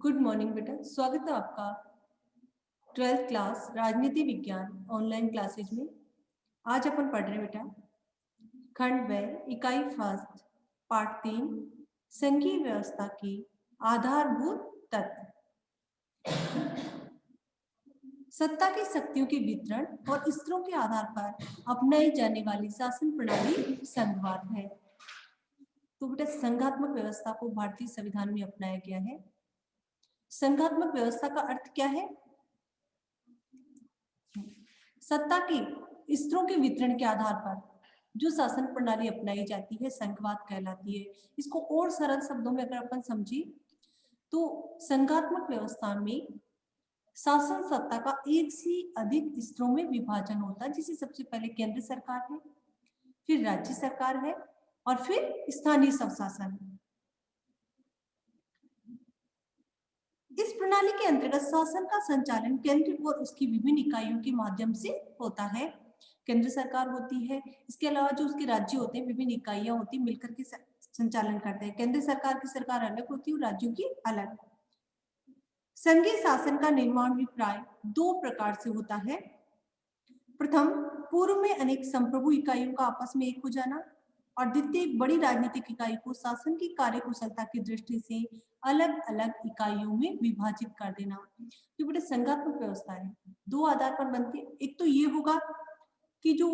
Good morning बेटा, स्वागत है आपका 12th क्लास राजनीति विज्ञान ऑनलाइन क्लासेज में। आज अपन पढ़ रहे बेटा खंड व इकाई फर्स्ट पार्ट 3 संघीय व्यवस्था की आधारभूत तत्व। सत्ता की शक्तियों के वितरण और स्तरों के आधार पर अपनाई जाने वाली शासन प्रणाली संघवाद है। तो बेटा संघात्मक व्यवस्था को भारतीय संविधान में अपनाया गया है। संघात्मक व्यवस्था का अर्थ क्या है? सत्ता की स्तरों के वितरण के आधार पर जो शासन प्रणाली अपनाई जाती है संघवाद कहलाती है। इसको और सरल शब्दों में अगर अपन समझे तो संघात्मक व्यवस्था में शासन सत्ता का एक से अधिक स्तरों में विभाजन होता है, जिसे सबसे पहले केंद्र सरकार है, फिर राज्य सरकार है और फिर स्थानीय स्वशासन। इस प्रणाली के अंतर्गत शासन का संचालन केंद्र और उसकी विभिन्न इकाइयों के माध्यम से होता है। केंद्र सरकार होती है, इसके अलावा जो उसके राज्य होते हैं, विभिन्न इकाइयां होती हैं, मिलकर के संचालन करते हैं। केंद्र सरकार की सरकार अलग होती है और राज्यों की अलग। संघीय शासन का निर्माण भी प्राय दो प्रकार से होता है। प्रथम, पूर्व में अनेक संप्रभु इकाइयों का आपस में एक हो जाना, और द्वितीय एक बड़ी राजनीतिक इकाई को शासन की कार्यकुशलता की दृष्टि से अलग अलग इकाइयों में विभाजित कर देना। जो बड़े संघात्मक व्यवस्था है दो आधार पर बनती है। एक तो ये होगा कि जो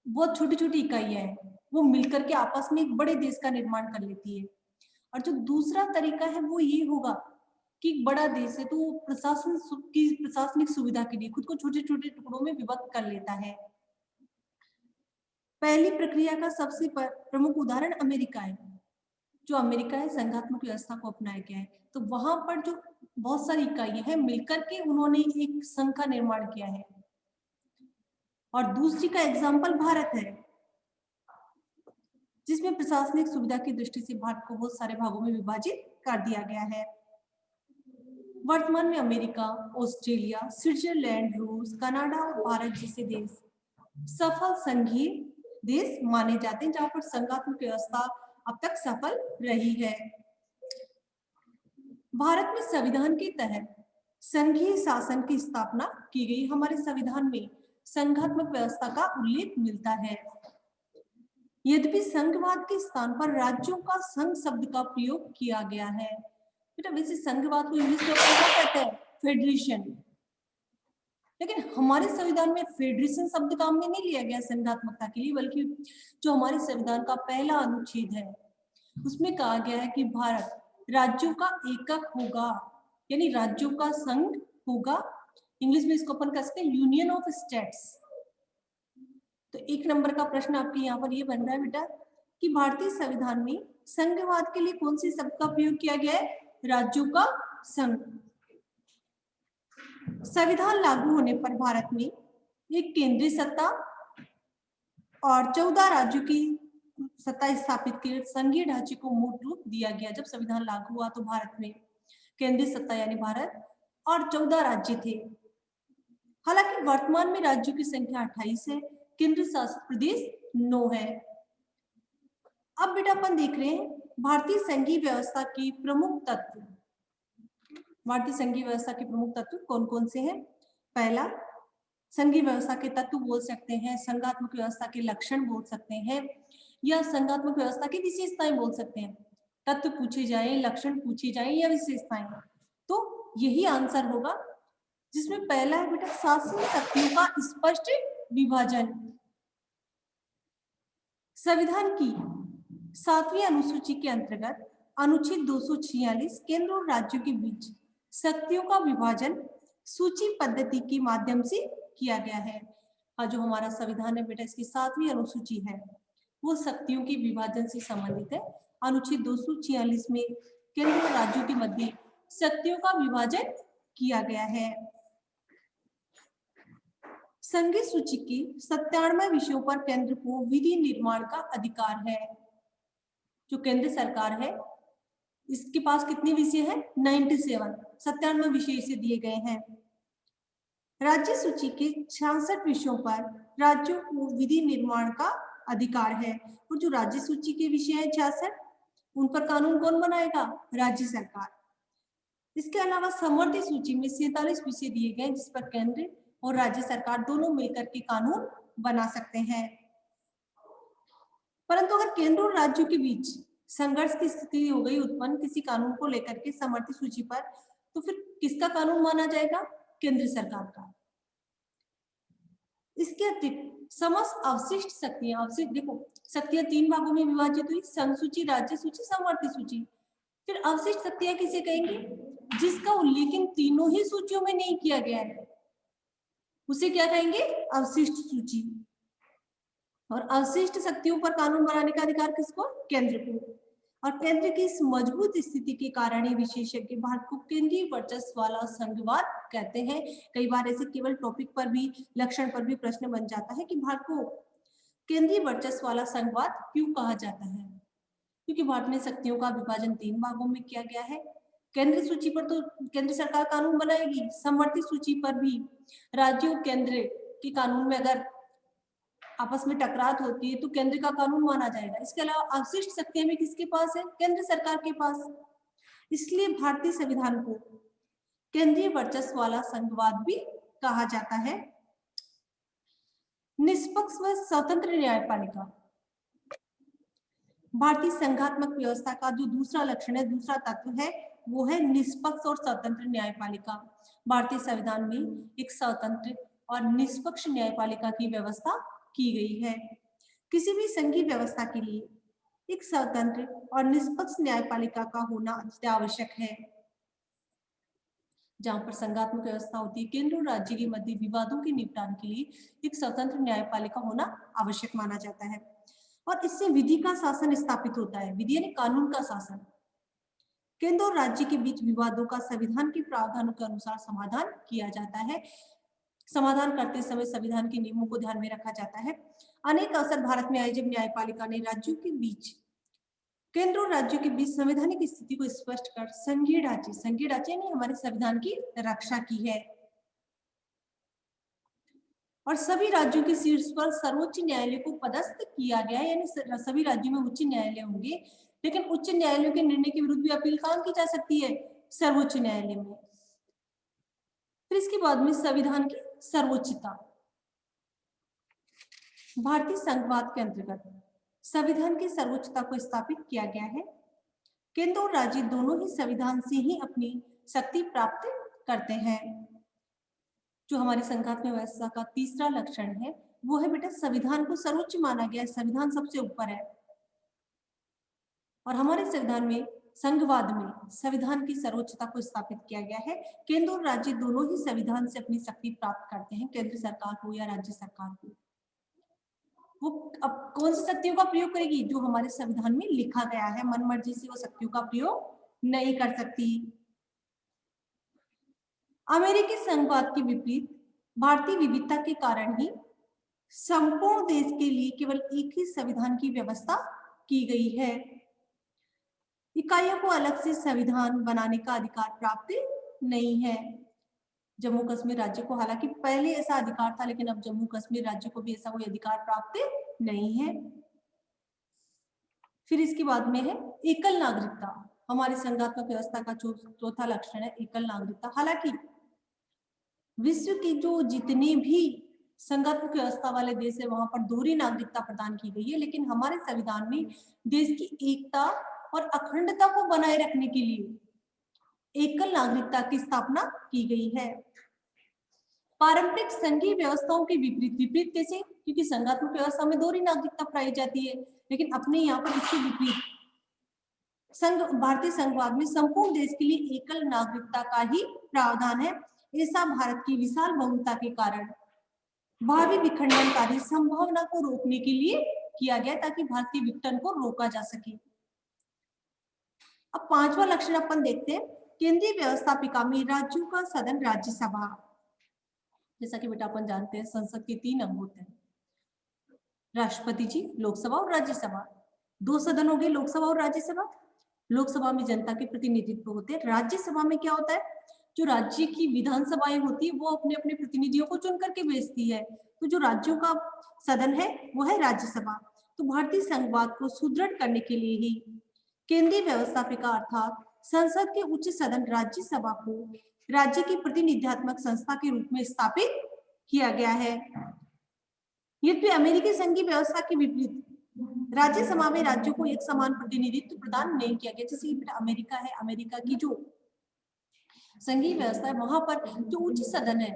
बहुत छोटी छोटी इकाइयां हैं वो मिलकर के आपस में एक बड़े देश का निर्माण कर लेती है, और जो दूसरा तरीका है वो ये होगा कि एक बड़ा देश है तो प्रशासन की प्रशासनिक सुविधा के लिए खुद को छोटे छोटे टुकड़ों में विभक्त कर लेता है। पहली प्रक्रिया का सबसे प्रमुख उदाहरण अमेरिका है। जो अमेरिका है संघात्मक व्यवस्था को अपनाया गया है, तो वहां पर जो बहुत सारी इकाइयां हैं मिलकर के उन्होंने एक संघ का निर्माण किया है। और दूसरी का एग्जाम्पल भारत है, जिसमें प्रशासनिक सुविधा की दृष्टि से भारत को बहुत सारे भागों में विभाजित कर दिया गया है। वर्तमान में अमेरिका, ऑस्ट्रेलिया, स्विट्जरलैंड, रूस, कनाडा और भारत जैसे देश सफल संघीय देश माने जाते हैं, जहां पर संघात्मक व्यवस्था अब तक सफल रही है। भारत में संविधान के तहत संघीय शासन की स्थापना की गई। हमारे संविधान में संघात्मक व्यवस्था का उल्लेख मिलता है। यद्यपि संघवाद के स्थान पर राज्यों का संघ शब्द का प्रयोग किया गया है। बेटा वैसे संघवाद को इंग्लिश में क्या कहते हैं? फेडरेशन। लेकिन हमारे संविधान में फेडरेशन शब्द काम में नहीं लिया गया संघात्मकता के लिए, बल्कि जो हमारे संविधान का पहला अनुच्छेद है उसमें कहा गया है कि भारत राज्यों का एकक होगा, यानी राज्यों का संघ होगा। इंग्लिश में इसको अपन कह सकते हैं यूनियन ऑफ स्टेट्स। तो एक नंबर का प्रश्न आपके यहाँ पर ये बन रहा है बेटा कि भारतीय संविधान में संघवाद के लिए कौन सी शब्द का प्रयोग किया गया है? राज्यों का संघ। संविधान लागू होने पर भारत में एक केंद्रीय सत्ता और 14 राज्यों की सत्ता स्थापित कर संघीय ढांचे को मूल रूप दिया गया। जब संविधान लागू हुआ तो भारत में केंद्रीय सत्ता यानी भारत और 14 राज्य थे। हालांकि वर्तमान में राज्यों की संख्या 28 है, केंद्र शासित प्रदेश 9 है। अब बेटा अपन देख रहे हैं भारतीय संघीय व्यवस्था की प्रमुख तत्व। भारतीय संघीय व्यवस्था के प्रमुख तत्व कौन कौन से हैं? पहला, संघीय व्यवस्था के तत्व बोल सकते हैं, संघात्मक व्यवस्था के लक्षण बोल सकते हैं, या संघात्मक व्यवस्था की विशेषताएं बोल सकते हैं। तत्व पूछे जाए, लक्षण पूछे जाए या विशेषताएं, तो यही आंसर होगा, जिसमें पहला है बेटा शासन शक्तियों का स्पष्ट विभाजन। संविधान की 7वीं अनुसूची के अंतर्गत अनुच्छेद 246 केंद्र और राज्यों के बीच शक्तियों का विभाजन सूची पद्धति के माध्यम से किया गया है। और जो हमारा संविधान है बेटा इसकी 7वीं अनुसूची है वो शक्तियों के विभाजन से संबंधित है। अनुच्छेद 246 में केंद्र और राज्यों के मध्य शक्तियों का विभाजन किया गया है। संघीय सूची के 97 विषयों पर केंद्र को विधि निर्माण का अधिकार है। जो केंद्र सरकार है इसके पास कितने विषय हैं? 97 विषय इसे दिए गए हैं। राज्य सूची के 66 विषयों पर राज्यों को विधि निर्माण का अधिकार है, और जो राज्य सूची के विषय हैं 66 उन पर कानून कौन बनाएगा? राज्य सरकार। इसके अलावा समवर्ती सूची में 47 विषय दिए गए जिस पर केंद्र और राज्य सरकार दोनों मिलकर के कानून बना सकते हैं। परंतु अगर केंद्र और राज्यों के बीच संघर्ष की स्थिति हो गई उत्पन्न किसी कानून को लेकर के समवर्ती सूची पर, तो फिर किसका कानून माना जाएगा? केंद्र सरकार का। इसके अतिरिक्त समस्त अवशिष्ट शक्तियां, अवशिष्ट देखो शक्तियां 3 भागों में विभाजित हुई, संघ सूची, राज्य सूची, समवर्ती सूची। फिर अवशिष्ट शक्तियां किसे कहेंगे? जिसका उल्लेख इन तीनों ही सूचियों में नहीं किया गया है उसे क्या कहेंगे? अवशिष्ट सूची। और अवशिष्ट शक्तियों पर कानून बनाने का अधिकार किसको? केंद्र को। और केंद्र की इस मजबूत स्थिति के कारण ही विशेषज्ञ भारत को केंद्रीय वर्चस्व वाला संघवाद कहते हैं। कई बार ऐसे केवल टॉपिक पर भी, लक्षण पर भी प्रश्न बन जाता है कि भारत को केंद्रीय वर्चस्व वाला संघवाद क्यों कहा जाता है? क्योंकि भारत में शक्तियों का विभाजन 3 भागों में किया गया है। केंद्र सूची पर तो केंद्र सरकार कानून बनाएगी, समवर्ती सूची पर भी राज्यों केंद्र के कानून में अगर आपस में टकरार होती है तो केंद्र का कानून माना जाएगा। इसके अलावा अवशिष्ट शक्तियां भी किसके पास है? केंद्र सरकार के पास। इसलिए भारतीय संविधान को केंद्रीय वर्चस्व वाला संघवाद भी कहा जाता है। निष्पक्ष व स्वतंत्र न्यायपालिका भारतीय संघात्मक व्यवस्था का जो दूसरा लक्षण है, दूसरा तत्व है, वो है निष्पक्ष और स्वतंत्र न्यायपालिका। भारतीय संविधान में एक स्वतंत्र और निष्पक्ष न्यायपालिका की व्यवस्था की गई है। किसी भी संघीय व्यवस्था के लिए एक स्वतंत्र और निष्पक्ष न्यायपालिका का होना अत्यावश्यक है। जहां पर संघात्मक व्यवस्था होती है, केंद्र और राज्य के मध्य विवादों के निपटान के लिए एक स्वतंत्र न्यायपालिका होना आवश्यक माना जाता है। और इससे विधि का शासन स्थापित होता है। विधि यानी कानून का शासन। केंद्र और राज्य के बीच विवादों का संविधान के प्रावधानों के अनुसार समाधान किया जाता है। समाधान करते समय संविधान के नियमों को ध्यान में रखा जाता है। अनेक अवसर भारत में आए जब न्यायपालिका ने राज्यों के बीच, केंद्र और राज्यों के बीच संवैधानिक स्थिति को स्पष्ट कर संघीय ढांचे ने हमारे संविधान की रक्षा की है। और सभी राज्यों के शीर्ष पर सर्वोच्च न्यायालय को पदस्थ किया गया है, यानी सभी राज्यों में उच्च न्यायालय होंगे, लेकिन उच्च न्यायालयों के निर्णय के विरुद्ध भी अपील कहाँ की जा सकती है? सर्वोच्च न्यायालय में। फिर इसके बाद में संविधान की सर्वोच्चता। भारतीय संघवाद के अंतर्गत संविधान की सर्वोच्चता को स्थापित किया गया है। केंद्र और राज्य दोनों ही संविधान से ही अपनी शक्ति प्राप्त करते हैं। जो हमारी संघात्मक व्यवस्था का तीसरा लक्षण है वो है बेटा संविधान को सर्वोच्च माना गया है, संविधान सबसे ऊपर है। और हमारे संविधान में संघवाद में संविधान की सर्वोच्चता को स्थापित किया गया है। केंद्र और राज्य दोनों ही संविधान से अपनी शक्ति प्राप्त करते हैं, केंद्र सरकार हो या राज्य सरकार हो। वो अब कौन सी शक्तियों का प्रयोग करेगी? जो हमारे संविधान में लिखा गया है। मनमर्जी से वो शक्तियों का प्रयोग नहीं कर सकती। अमेरिकी संघवाद के विपरीत भारतीय विविधता के कारण ही संपूर्ण देश के लिए केवल एक ही संविधान की व्यवस्था की गई है। इकाइयों को अलग से संविधान बनाने का अधिकार प्राप्त नहीं है। जम्मू कश्मीर राज्य को हालांकि पहले ऐसा अधिकार था, लेकिन अब जम्मू कश्मीर राज्य को भी ऐसा कोई अधिकार प्राप्त नहीं है। फिर इसके बाद में है एकल नागरिकता। हमारी संघात्मक व्यवस्था का चौथा लक्षण है एकल नागरिकता। हालांकि विश्व के जो जितने भी संघात्मक व्यवस्था वाले देश है वहां पर दोहरी नागरिकता प्रदान की गई है, लेकिन हमारे संविधान में देश की एकता और अखंडता को बनाए रखने के लिए एकल नागरिकता की स्थापना की गई है। पारंपरिक संघीय व्यवस्थाओं के विपरीत कैसे? क्योंकि संघात्मक व्यवस्था में दोहरी नागरिकता पाई जाती है, लेकिन अपने यहाँ पर इसके विपरीत भारतीय संघवाद में संपूर्ण देश के लिए एकल नागरिकता का ही प्रावधान है। ऐसा भारत की विशाल बहुलता के कारण भावी विखंडनकारी संभावना को रोकने के लिए किया गया, ताकि भारतीय विघटन को रोका जा सके। अब पांचवा लक्षण अपन देखते हैं, केंद्रीय व्यवस्थापिका में राज्यों का सदन राज्यसभा। जैसा कि बेटा अपन जानते हैं संसद के 3 अंग होते हैं, राष्ट्रपति जी, लोकसभा और राज्यसभा। 2 सदन हो गए, लोकसभा और राज्यसभा। लोकसभा में जनता के प्रतिनिधित्व होते हैं। राज्यसभा में क्या होता है? जो राज्य की विधानसभाएं होती है वो अपने अपने प्रतिनिधियों को चुन करके भेजती है। तो जो राज्यों का सदन है वो है राज्यसभा। तो भारतीय संघवाद को सुदृढ़ करने के लिए ही केंद्रीय व्यवस्थापिका अर्थात संसद के उच्च सदन राज्यसभा को राज्य की प्रतिनिधित्मक संस्था के रूप में स्थापित किया गया है। यद्यपि अमेरिकी संघीय व्यवस्था के विपरीत राज्यसभा में राज्यों को एक समान प्रतिनिधित्व प्रदान नहीं किया गया। जैसे अमेरिका है, अमेरिका की जो संघीय व्यवस्था है वहां पर जो उच्च सदन है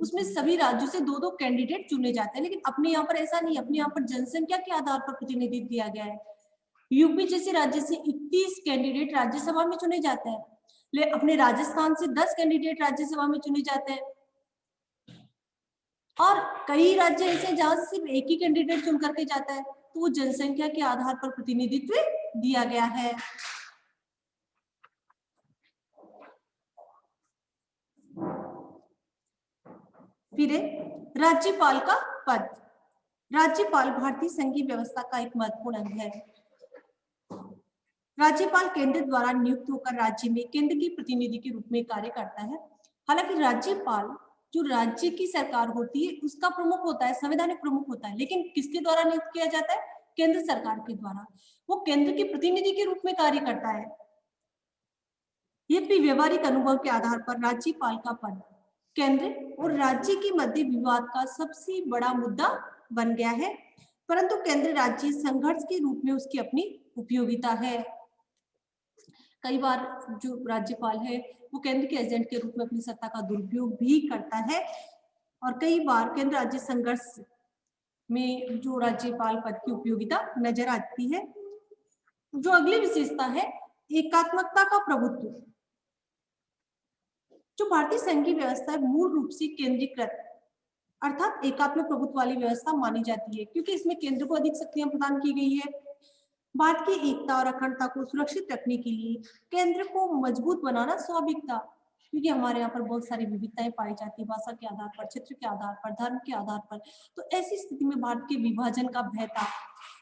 उसमें सभी राज्यों से दो दो कैंडिडेट चुने जाते हैं, लेकिन अपने यहाँ पर ऐसा नहीं। अपने यहाँ पर जनसंख्या के आधार पर प्रतिनिधित्व दिया गया है। यूपी जैसे राज्य से 21 कैंडिडेट राज्यसभा में चुने जाते हैं, लेकिन अपने राजस्थान से 10 कैंडिडेट राज्यसभा में चुने जाते हैं, और कई राज्य ऐसे जहां सिर्फ एक ही कैंडिडेट चुन करके जाता है। तो वो जनसंख्या के आधार पर प्रतिनिधित्व दिया गया है। फिर राज्यपाल का पद। राज्यपाल भारतीय संघीय व्यवस्था का एक महत्वपूर्ण अंग है। राज्यपाल केंद्र द्वारा नियुक्त होकर राज्य में केंद्र की प्रतिनिधि के रूप में कार्य करता है। हालांकि राज्यपाल जो राज्य की सरकार होती है उसका प्रमुख होता है, संवैधानिक प्रमुख होता है, लेकिन किसके द्वारा नियुक्त किया जाता है? केंद्र सरकार के द्वारा। वो केंद्र के प्रतिनिधि के रूप में कार्य करता है। यद्यपि व्यवहारिक अनुभव के आधार पर राज्यपाल का पद केंद्र और राज्य के मध्य विवाद का सबसे बड़ा मुद्दा बन गया है, परंतु केंद्र राज्य संघर्ष के रूप में उसकी अपनी उपयोगिता है। कई बार जो राज्यपाल है वो केंद्र के एजेंट के रूप में अपनी सत्ता का दुरुपयोग भी करता है, और कई बार केंद्र राज्य संघर्ष में जो राज्यपाल पद की उपयोगिता नजर आती है। जो अगली विशेषता है एकात्मकता का प्रभुत्व। जो भारतीय संघीय व्यवस्था मूल रूप से केंद्रीकृत अर्थात एकात्मक प्रभुत्व वाली व्यवस्था मानी जाती है, क्योंकि इसमें केंद्र को अधिक शक्तियां प्रदान की गई है। भारत की एकता और अखंडता को सुरक्षित रखने के लिए केंद्र को मजबूत बनाना स्वाभाविक था, क्योंकि हमारे यहाँ पर बहुत सारी विविधताएं पाई जाती है, भाषा के आधार पर, क्षेत्र के आधार पर, धर्म के आधार पर। तो ऐसी स्थिति में भारत के विभाजन का भय था।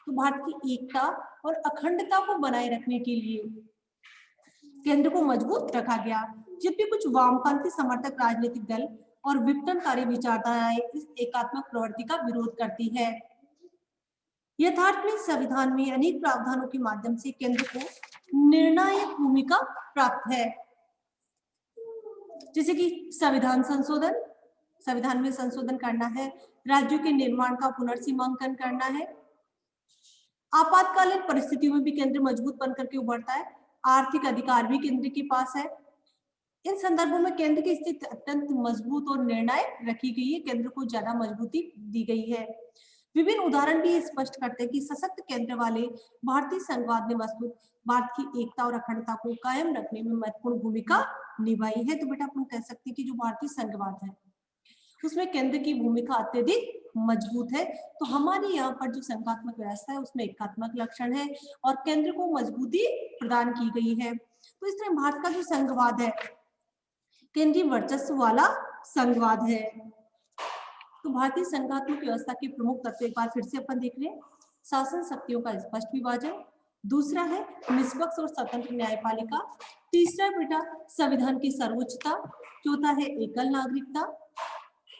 तो भारत की एकता और अखंडता को बनाए रखने के लिए केंद्र को मजबूत रखा गया। जबकि कुछ वामपंथी समर्थक राजनीतिक दल और विघटनकारी विचारधाराएं इस एकात्मक प्रवृत्ति का विरोध करती है। यथार्थ में संविधान में अनेक प्रावधानों के माध्यम से केंद्र को निर्णायक भूमिका प्राप्त है, जैसे कि संविधान संशोधन, संविधान में संशोधन करना है, राज्यों के निर्माण का पुनर्सीमांकन करना है। आपातकालीन परिस्थितियों में भी केंद्र मजबूत बनकर के उभरता है। आर्थिक अधिकार भी केंद्र के पास है। इन संदर्भों में केंद्र की स्थिति अत्यंत मजबूत और निर्णायक रखी गई है, केंद्र को ज्यादा मजबूती दी गई है। विभिन्न उदाहरण भी स्पष्ट करते हैं कि सशक्त केंद्र वाले भारतीय संघवाद ने मजबूत भारत की एकता और अखंडता को कायम रखने में महत्वपूर्ण भूमिका निभाई है। तो बेटा अपन कह सकते हैं कि जो भारतीय संघवाद है उसमें केंद्र की भूमिका अत्यधिक मजबूत है। तो हमारे यहाँ पर जो संघात्मक व्यवस्था है उसमें एकात्मक लक्षण है और केंद्र को मजबूती प्रदान की गई है। तो इस तरह भारत का जो संघवाद है केंद्रीय वर्चस्व वाला संघवाद है। तो भारतीय संघात्मक व्यवस्था के प्रमुख तत्व एक बार फिर से अपन देख रहे हैं। शासन शक्तियों का स्पष्ट विभाजन, दूसरा है निष्पक्ष और स्वतंत्र न्यायपालिका, तीसरा बेटा संविधान की सर्वोच्चता, चौथा है एकल नागरिकता,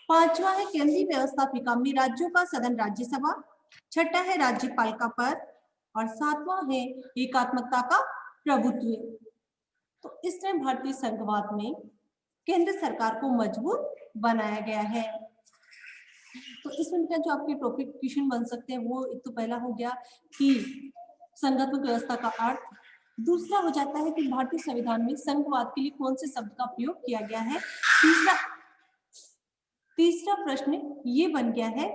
पांचवा है केंद्रीय व्यवस्थापिका में राज्यों का सदन राज्यसभा, छठा है राज्यपाल का पद और सातवां है एकात्मकता का प्रभुत्व। तो इस तरह भारतीय संघवाद में केंद्र सरकार को मजबूत बनाया गया है। तो इसमें जो आपके टॉपिक क्वेश्चन बन सकते हैं वो एक तो पहला हो गया कि संघात्मक व्यवस्था का अर्थ, दूसरा हो जाता है कि भारतीय संविधान में संघवाद के लिए कौन से शब्द का प्रयोग किया गया है, तीसरा प्रश्न ये बन गया है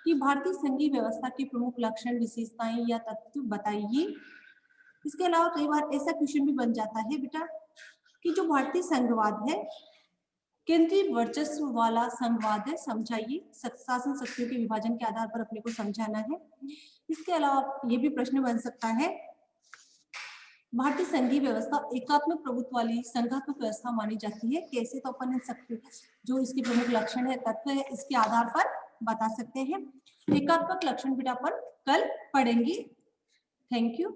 कि भारतीय संघीय व्यवस्था के प्रमुख लक्षण, विशेषताएं या तत्व बताइए। इसके अलावा कई बार ऐसा क्वेश्चन भी बन जाता है बेटा कि जो भारतीय संघवाद है केंद्रीय वर्चस्व वाला संघवाद है, समझाइए। शासन शक्तियों के विभाजन के आधार पर अपने को समझाना है। इसके अलावा ये भी प्रश्न बन सकता है भारतीय संघीय व्यवस्था एकात्मक प्रभुत्व वाली संघात्मक व्यवस्था मानी जाती है, कैसे? तो अपन इन सकते जो इसके प्रमुख लक्षण है, तत्व है, इसके आधार पर बता सकते हैं। एकात्मक लक्षण बेटा अपन कल पढ़ेंगे। Thank you.